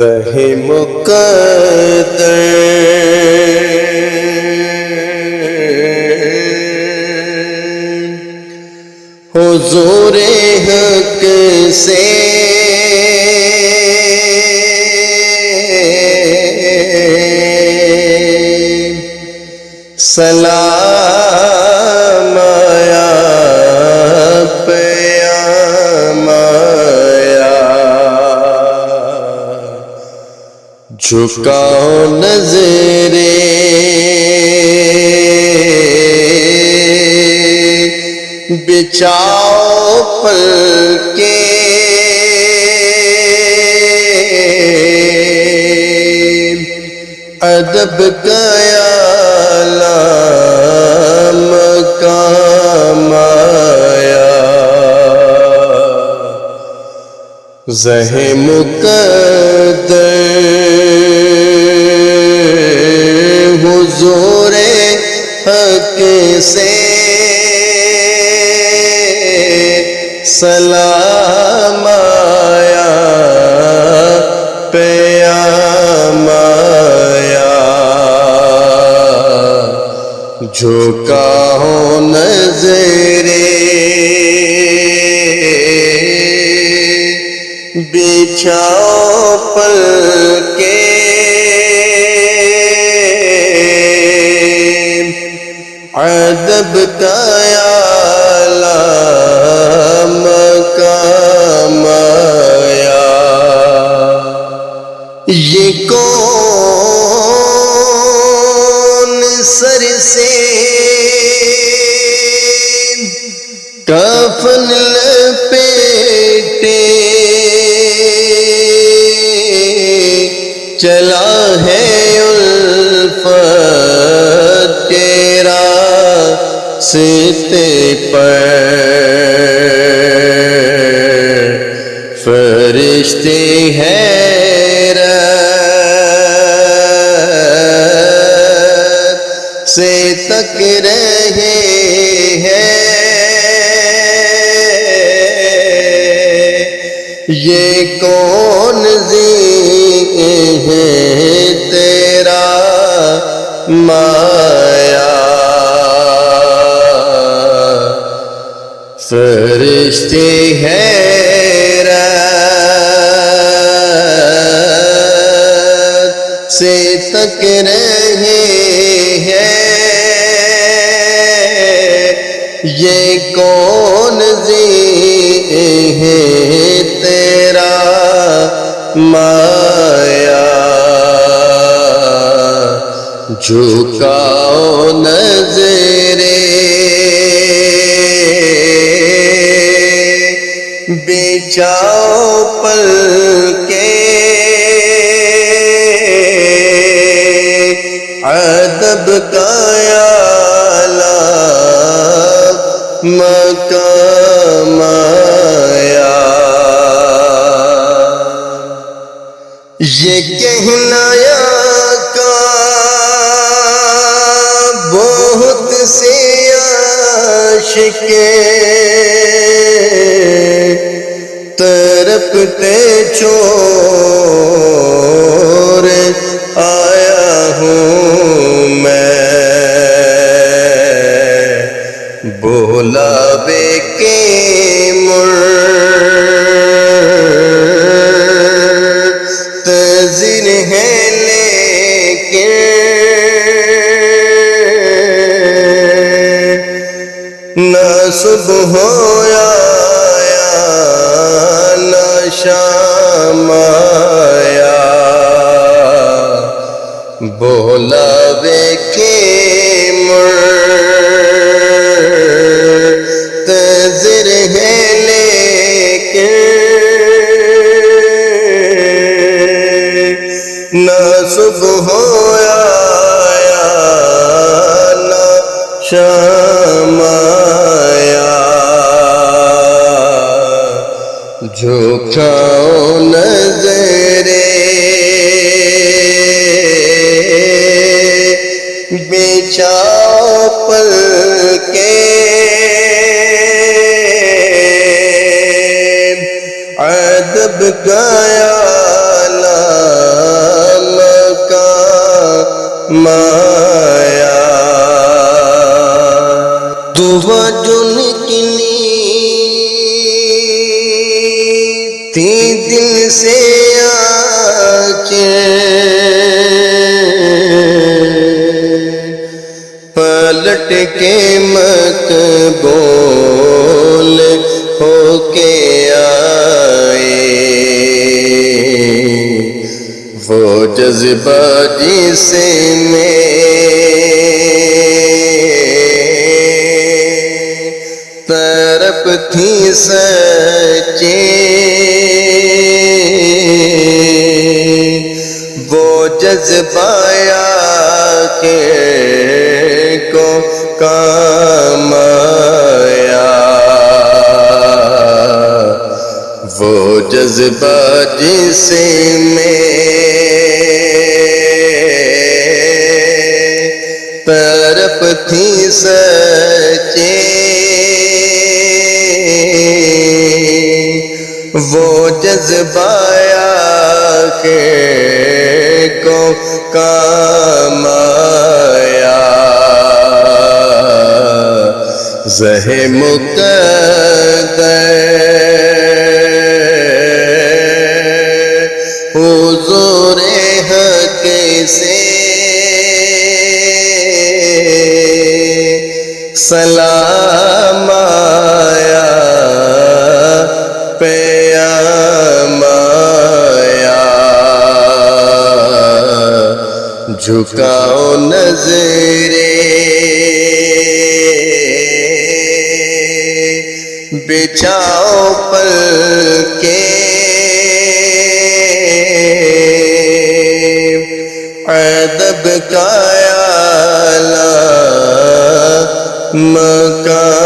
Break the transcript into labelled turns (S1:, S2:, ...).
S1: رہے مقدر حضور حق سے سلام آیا پیام آیا جھکاؤ نظریں بچھاؤ پلکیں ادب کا اعلیٰ مقام آیا زہ مقدر حضور حق سے سلام آیا پیام آیا جھکاؤ نظریں بچھاؤ پلکیں ادب کا اعلیٰ مقام آیا یہ کون سر سے کفن لپیٹے چلا ہے الفت کے راستے پر فرشتے حیرت سے تک رہے ہیں یہ کون ذکر ہے تیرا مایا فرشتے حیرت سے تک رہے ہیں یہ کون ذکر ہے تیرا مایا جھکاؤ نظریں بچھاؤ پلکیں ادب کا اعلیٰ مقام آیا یہ کہنا آقا بہت سے عاشق تڑپتے چھوڑ آیا ہوں میں بلاوے کے منتظر ہیں لیکن نہ صبح آیا نہ شام آیا بلاوے کے منتظر ہیں لیکن نہ صبح آیا نہ شام آیا جھکاؤ نظریں بچھاؤ پلکیں ادب کا اعلیٰ مایا دعا جن کنی تھی دل سے پلٹ کے مقبول ہو کے آئے وہ جذبہ جسے میں طرف تھی سچے وہ جذبہ کے کو کام آیا وہ جذبہ جسے میں طرف تھی سچے وہ جذبہ کے کو کام آیا زہ مقدر حضور حق سے سلام آیا پیام آیا جھکاؤ نظریں بچھاؤ پلکیں ادب کا اعلیٰ مقام